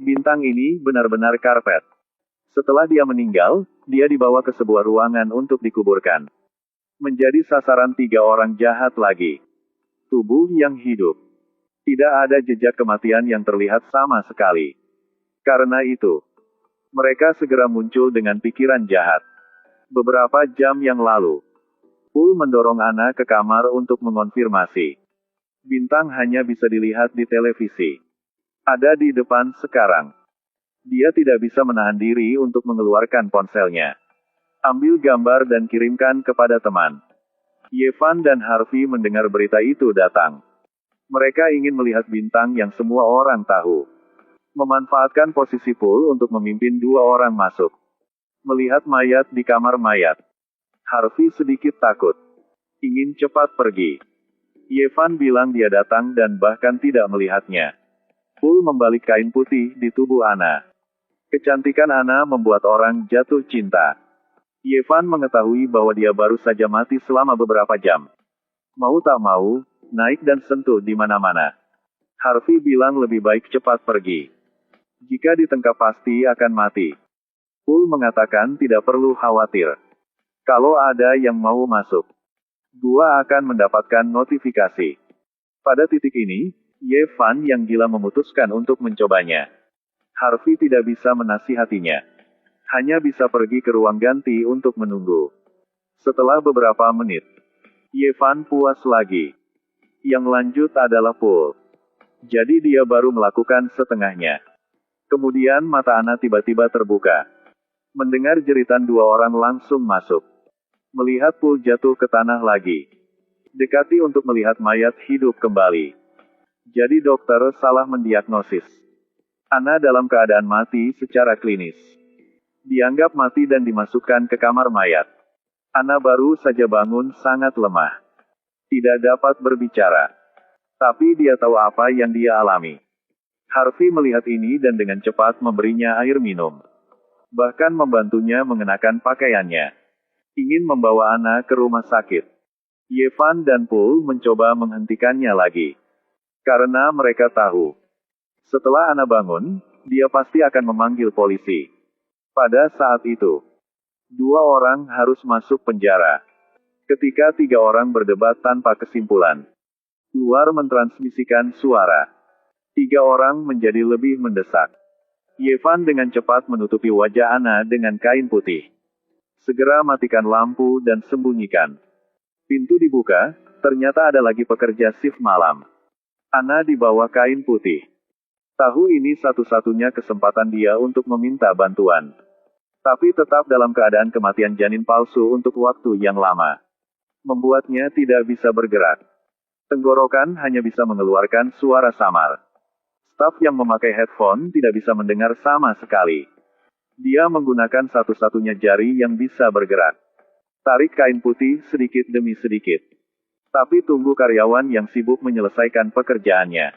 Bintang ini benar-benar karpet. Setelah dia meninggal, dia dibawa ke sebuah ruangan untuk dikuburkan. Menjadi sasaran 3 orang jahat lagi. Tubuh yang hidup. Tidak ada jejak kematian yang terlihat sama sekali. Karena itu, mereka segera muncul dengan pikiran jahat. Beberapa jam yang lalu, Pul mendorong Ana ke kamar untuk mengonfirmasi. Bintang hanya bisa dilihat di televisi. Ada di depan sekarang. Dia tidak bisa menahan diri untuk mengeluarkan ponselnya. Ambil gambar dan kirimkan kepada teman. Yevan dan Harvey mendengar berita itu datang. Mereka ingin melihat bintang yang semua orang tahu. Memanfaatkan posisi Pul untuk memimpin 2 orang masuk. Melihat mayat di kamar mayat. Harvey sedikit takut. Ingin cepat pergi. Yevan bilang dia datang dan bahkan tidak melihatnya. Pul membalik kain putih di tubuh Ana. Kecantikan Ana membuat orang jatuh cinta. Yevan mengetahui bahwa dia baru saja mati selama beberapa jam. Mau tak mau, naik dan sentuh di mana-mana. Harvey bilang lebih baik cepat pergi. Jika ditangkap pasti akan mati. Pul mengatakan tidak perlu khawatir. Kalau ada yang mau masuk, gua akan mendapatkan notifikasi. Pada titik ini, Yevan yang gila memutuskan untuk mencobanya. Harvey tidak bisa menasihatinya. Hanya bisa pergi ke ruang ganti untuk menunggu. Setelah beberapa menit, Yevan puas lagi. Yang lanjut adalah Pul. Jadi dia baru melakukan setengahnya. Kemudian mata Ana tiba-tiba terbuka. Mendengar jeritan 2 orang langsung masuk. Melihat Pul jatuh ke tanah lagi. Dekati untuk melihat mayat hidup kembali. Jadi dokter salah mendiagnosis. Ana dalam keadaan mati secara klinis. Dianggap mati dan dimasukkan ke kamar mayat. Ana baru saja bangun sangat lemah. Tidak dapat berbicara. Tapi dia tahu apa yang dia alami. Harvey melihat ini dan dengan cepat memberinya air minum. Bahkan membantunya mengenakan pakaiannya. Ingin membawa Ana ke rumah sakit. Yevan dan Pul mencoba menghentikannya lagi. Karena mereka tahu. Setelah Ana bangun, dia pasti akan memanggil polisi. Pada saat itu, 2 orang harus masuk penjara. Ketika 3 orang berdebat tanpa kesimpulan. Luar mentransmisikan suara. 3 orang menjadi lebih mendesak. Yevan dengan cepat menutupi wajah Ana dengan kain putih. Segera matikan lampu dan sembunyikan. Pintu dibuka, ternyata ada lagi pekerja shift malam. Ana dibawa kain putih. Tahu ini satu-satunya kesempatan dia untuk meminta bantuan. Tapi tetap dalam keadaan kematian janin palsu untuk waktu yang lama. Membuatnya tidak bisa bergerak. Tenggorokan hanya bisa mengeluarkan suara samar. Staf yang memakai headphone tidak bisa mendengar sama sekali. Dia menggunakan satu-satunya jari yang bisa bergerak. Tarik kain putih sedikit demi sedikit. Tapi tunggu karyawan yang sibuk menyelesaikan pekerjaannya.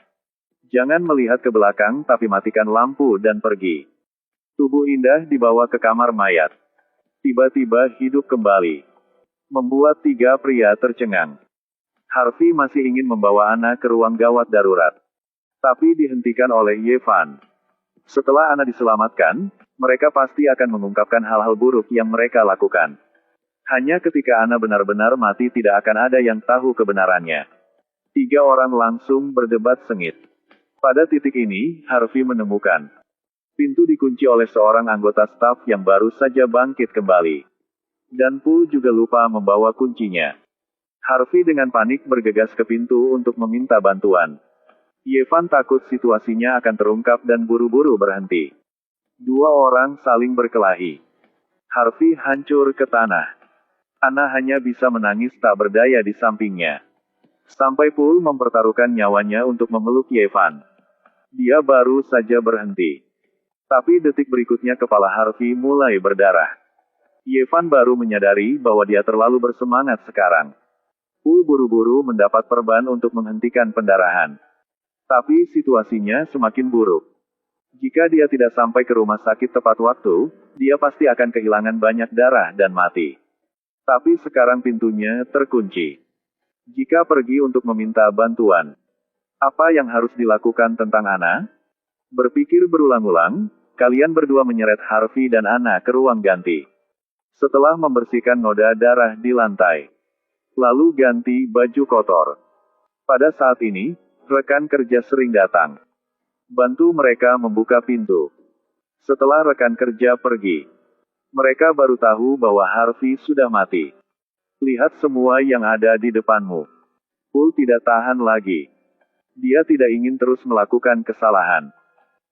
Jangan melihat ke belakang tapi matikan lampu dan pergi. Tubuh indah dibawa ke kamar mayat. Tiba-tiba hidup kembali. Membuat 3 pria tercengang. Harvey masih ingin membawa Ana ke ruang gawat darurat. Tapi dihentikan oleh Yevan. Setelah Ana diselamatkan, mereka pasti akan mengungkapkan hal-hal buruk yang mereka lakukan. Hanya ketika Ana benar-benar mati tidak akan ada yang tahu kebenarannya. 3 orang langsung berdebat sengit. Pada titik ini, Harvey menemukan. Pintu dikunci oleh seorang anggota staf yang baru saja bangkit kembali. Dan Pul juga lupa membawa kuncinya. Harvey dengan panik bergegas ke pintu untuk meminta bantuan. Yevan takut situasinya akan terungkap dan buru-buru berhenti. 2 orang saling berkelahi. Harvey hancur ke tanah. Ana hanya bisa menangis tak berdaya di sampingnya. Sampai Pul mempertaruhkan nyawanya untuk memeluk Yevan. Dia baru saja berhenti. Tapi detik berikutnya kepala Harvey mulai berdarah. Yevan baru menyadari bahwa dia terlalu bersemangat sekarang. Pul buru-buru mendapat perban untuk menghentikan pendarahan. Tapi situasinya semakin buruk. Jika dia tidak sampai ke rumah sakit tepat waktu, dia pasti akan kehilangan banyak darah dan mati. Tapi sekarang pintunya terkunci. Jika pergi untuk meminta bantuan, apa yang harus dilakukan tentang Ana? Berpikir berulang-ulang, kalian berdua menyeret Harvey dan Anna ke ruang ganti. Setelah membersihkan noda darah di lantai, lalu ganti baju kotor. Pada saat ini, rekan kerja sering datang. Bantu mereka membuka pintu. Setelah rekan kerja pergi, mereka baru tahu bahwa Harvey sudah mati. Lihat semua yang ada di depanmu. Paul tidak tahan lagi. Dia tidak ingin terus melakukan kesalahan.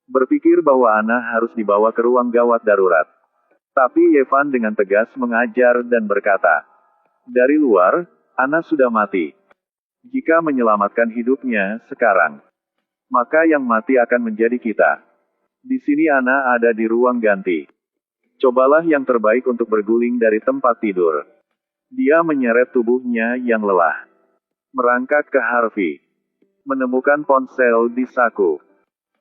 Berpikir bahwa Anna harus dibawa ke ruang gawat darurat. Tapi Yevan dengan tegas mengajar dan berkata, "Dari luar, Anna sudah mati. Jika menyelamatkan hidupnya sekarang, maka yang mati akan menjadi kita. Di sini Anna ada di ruang ganti. Cobalah yang terbaik untuk berguling dari tempat tidur." Dia menyeret tubuhnya yang lelah. Merangkak ke Harvey. Menemukan ponsel di saku.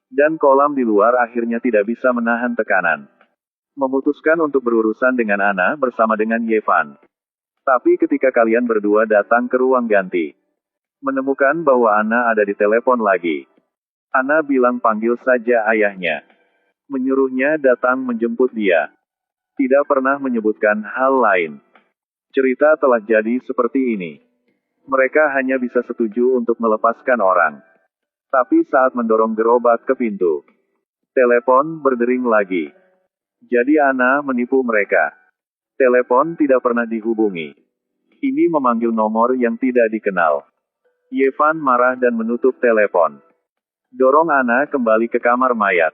Dan kolam di luar akhirnya tidak bisa menahan tekanan. Memutuskan untuk berurusan dengan Anna bersama dengan Yevan. Tapi ketika kalian berdua datang ke ruang ganti, menemukan bahwa Anna ada di telepon lagi. Anna bilang panggil saja ayahnya. Menyuruhnya datang menjemput dia. Tidak pernah menyebutkan hal lain. Cerita telah jadi seperti ini. Mereka hanya bisa setuju untuk melepaskan orang. Tapi saat mendorong gerobak ke pintu, telepon berdering lagi. Jadi Anna menipu mereka. Telepon tidak pernah dihubungi. Ini memanggil nomor yang tidak dikenal. Yevan marah dan menutup telepon. Dorong Anna kembali ke kamar mayat.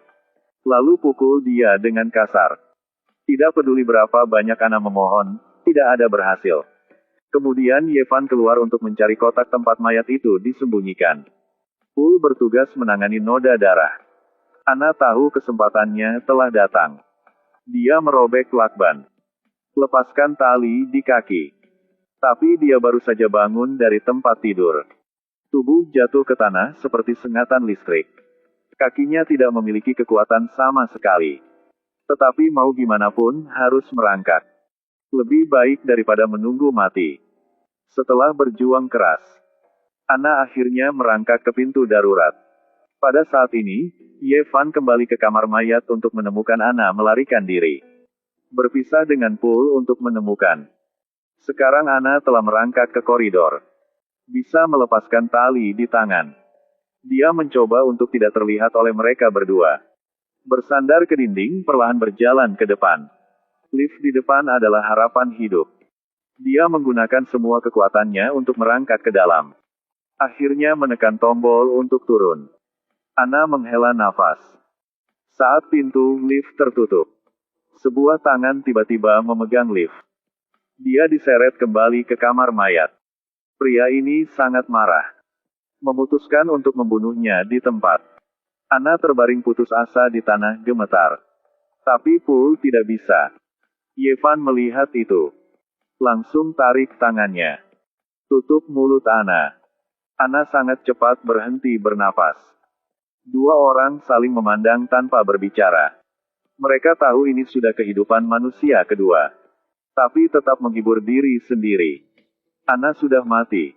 Lalu pukul dia dengan kasar. Tidak peduli berapa banyak Anna memohon, tidak ada berhasil. Kemudian Yevan keluar untuk mencari kotak tempat mayat itu disembunyikan. Paul bertugas menangani noda darah. Anna tahu kesempatannya telah datang. Dia merobek lakban. Lepaskan tali di kaki. Tapi dia baru saja bangun dari tempat tidur. Tubuh jatuh ke tanah seperti sengatan listrik. Kakinya tidak memiliki kekuatan sama sekali. Tetapi mau gimana pun harus merangkak. Lebih baik daripada menunggu mati. Setelah berjuang keras, Anna akhirnya merangkak ke pintu darurat. Pada saat ini, Yevan kembali ke kamar mayat untuk menemukan Anna melarikan diri. Berpisah dengan Paul untuk menemukan. Sekarang Anna telah merangkak ke koridor. Bisa melepaskan tali di tangan. Dia mencoba untuk tidak terlihat oleh mereka berdua. Bersandar ke dinding, perlahan berjalan ke depan. Lift di depan adalah harapan hidup. Dia menggunakan semua kekuatannya untuk merangkak ke dalam. Akhirnya menekan tombol untuk turun. Anna menghela nafas. Saat pintu lift tertutup, sebuah tangan tiba-tiba memegang lift. Dia diseret kembali ke kamar mayat. Pria ini sangat marah. Memutuskan untuk membunuhnya di tempat. Anna terbaring putus asa di tanah gemetar. Tapi Paul tidak bisa. Yevan melihat itu. Langsung tarik tangannya. Tutup mulut Anna. Anna sangat cepat berhenti bernapas. Dua orang saling memandang tanpa berbicara. Mereka tahu ini sudah kehidupan manusia kedua. Tapi tetap menghibur diri sendiri. Anna sudah mati.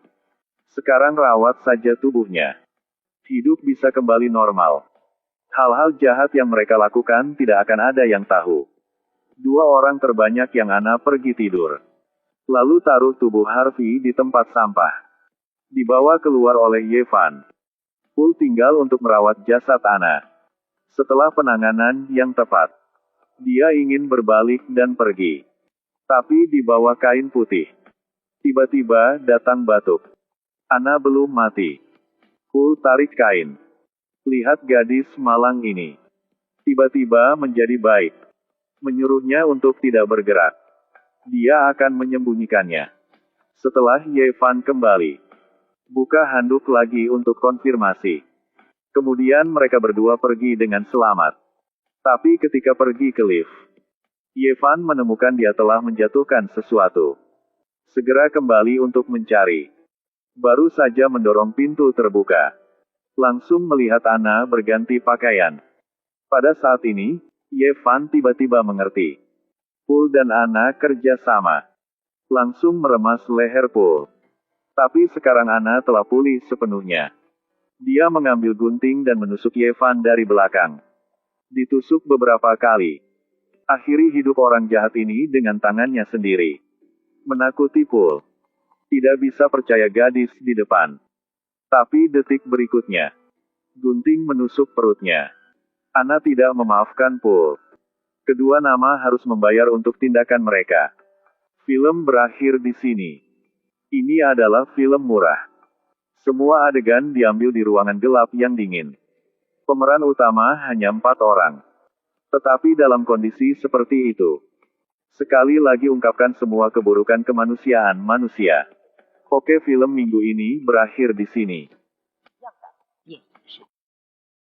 Sekarang rawat saja tubuhnya. Hidup bisa kembali normal. Hal-hal jahat yang mereka lakukan tidak akan ada yang tahu. Dua orang terbanyak yang Anna pergi tidur. Lalu taruh tubuh Harvey di tempat sampah. Dibawa keluar oleh Yevan. Paul tinggal untuk merawat jasad Anna. Setelah penanganan yang tepat, dia ingin berbalik dan pergi. Tapi di bawah kain putih. Tiba-tiba datang batuk. Anna belum mati. Paul tarik kain. Lihat gadis malang ini. Tiba-tiba menjadi baik. Menyuruhnya untuk tidak bergerak. Dia akan menyembunyikannya. Setelah Yevan kembali. Buka handuk lagi untuk konfirmasi. Kemudian mereka berdua pergi dengan selamat. Tapi ketika pergi ke lift, Yevan menemukan dia telah menjatuhkan sesuatu. Segera kembali untuk mencari. Baru saja mendorong pintu terbuka. Langsung melihat Anna berganti pakaian. Pada saat ini, Yevan tiba-tiba mengerti. Paul dan Anna kerja sama. Langsung meremas leher Paul. Tapi sekarang Anna telah pulih sepenuhnya. Dia mengambil gunting dan menusuk Yevan dari belakang. Ditusuk beberapa kali. Akhiri hidup orang jahat ini dengan tangannya sendiri. Menakuti Pul. Tidak bisa percaya gadis di depan. Tapi detik berikutnya, gunting menusuk perutnya. Ana tidak memaafkan Pul. Kedua nama harus membayar untuk tindakan mereka. Film berakhir di sini. Ini adalah film murah. Semua adegan diambil di ruangan gelap yang dingin. Pemeran utama hanya 4 orang. Tetapi dalam kondisi seperti itu, sekali lagi ungkapkan semua keburukan kemanusiaan manusia. Oke, film minggu ini berakhir di sini.